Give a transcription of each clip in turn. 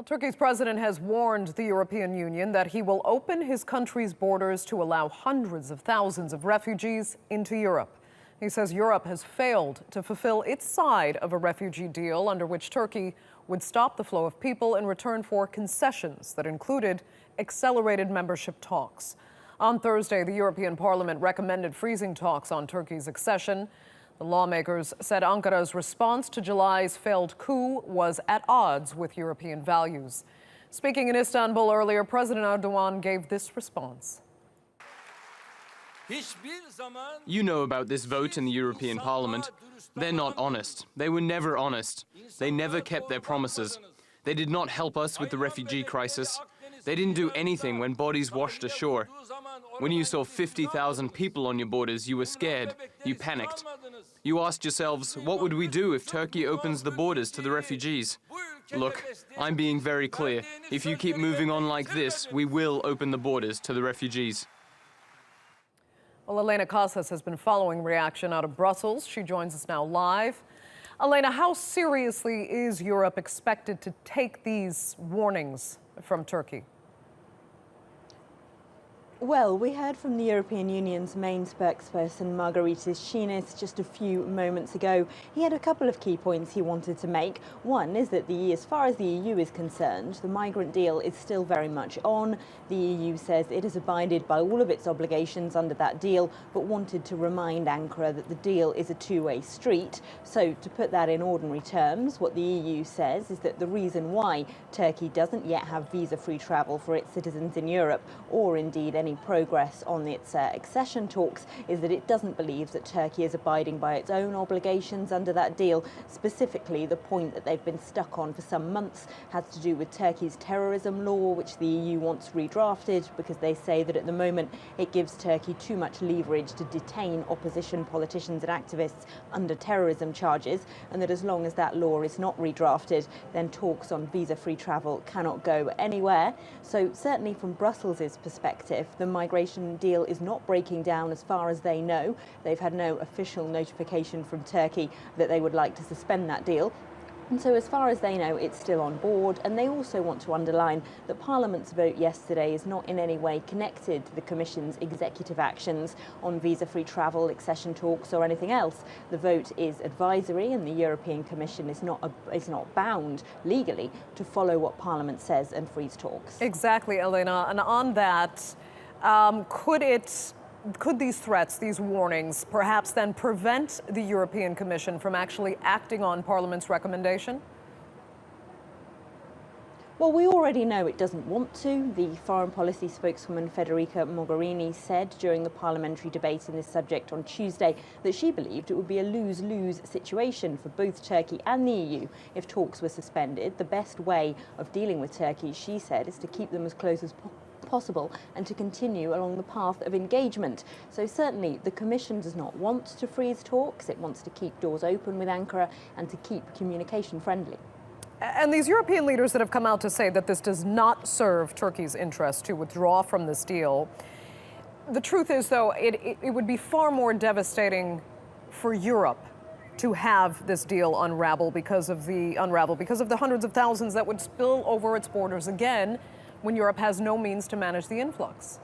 Well, Turkey's president has warned the European Union that he will open his country's borders to allow hundreds of thousands of refugees into Europe. He says Europe has failed to fulfill its side of a refugee deal under which Turkey would stop the flow of people in return for concessions that included accelerated membership talks. On Thursday, the European Parliament recommended freezing talks on Turkey's accession. The lawmakers said Ankara's response to July's failed coup was at odds with European values. Speaking in Istanbul earlier, President Erdogan gave this response. You know about this vote in the European Parliament. They're not honest. They were never honest. They never kept their promises. They did not help us with the refugee crisis. They didn't do anything when bodies washed ashore. When you saw 50,000 people on your borders, you were scared. You panicked. You asked yourselves, what would we do if Turkey opens the borders to the refugees? Look, I'm being very clear. If you keep moving on like this, we will open the borders to the refugees. Well, Elena Casas has been following reaction out of Brussels. She joins us now live. Elena, how seriously is Europe expected to take these warnings from Turkey? Well, we heard from the European Union's main spokesperson, Margaritis Schinas, just a few moments ago. He had a couple of key points he wanted to make. One is that as far as the EU is concerned, the migrant deal is still very much on. The EU says it has abided by all of its obligations under that deal, but wanted to remind Ankara that the deal is a two-way street. So, to put that in ordinary terms, what the EU says is that the reason why Turkey doesn't yet have visa-free travel for its citizens in Europe, or indeed any progress on its accession talks, is that it doesn't believe that Turkey is abiding by its own obligations under that deal. Specifically, the point that they've been stuck on for some months has to do with Turkey's terrorism law, which the EU wants redrafted because they say that at the moment it gives Turkey too much leverage to detain opposition politicians and activists under terrorism charges, and that as long as that law is not redrafted, then talks on visa-free travel cannot go anywhere. So certainly from Brussels' perspective, the migration deal is not breaking down as far as they know. They've had no official notification from Turkey that they would like to suspend that deal. And so as far as they know, it's still on board. And they also want to underline that Parliament's vote yesterday is not in any way connected to the Commission's executive actions on visa-free travel, accession talks or anything else. The vote is advisory, and the European Commission is not bound legally to follow what Parliament says and freeze talks. Exactly, Elena. And on that, could these threats, these warnings, perhaps then prevent the European Commission from actually acting on Parliament's recommendation? Well, we already know it doesn't want to. The foreign policy spokeswoman Federica Mogherini said during the parliamentary debate in this subject on Tuesday that she believed it would be a lose-lose situation for both Turkey and the EU if talks were suspended. The best way of dealing with Turkey, she said, is to keep them as close as possible and to continue along the path of engagement. So certainly the Commission does not want to freeze talks. It wants to keep doors open with Ankara and to keep communication friendly. And these European leaders that have come out to say that this does not serve Turkey's interest to withdraw from this deal, the truth is, though, it would be far more devastating for Europe to have this deal unravel because of the hundreds of thousands that would spill over its borders again when Europe has no means to manage the influx.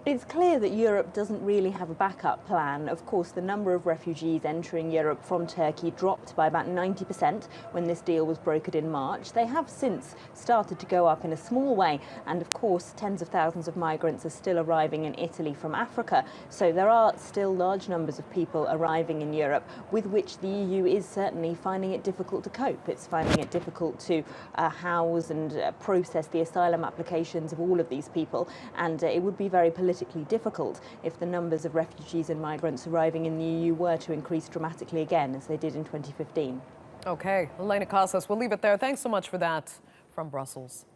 It's clear that Europe doesn't really have a backup plan. Of course, the number of refugees entering Europe from Turkey dropped by about 90% when this deal was brokered in March. They have since started to go up in a small way. And of course, tens of thousands of migrants are still arriving in Italy from Africa. So there are still large numbers of people arriving in Europe with which the EU is certainly finding it difficult to cope. It's finding it difficult to house and process the asylum applications of all of these people. And it would be very politically difficult if the numbers of refugees and migrants arriving in the EU were to increase dramatically again, as they did in 2015. Okay, Elena Casas, we'll leave it there. Thanks so much for that from Brussels.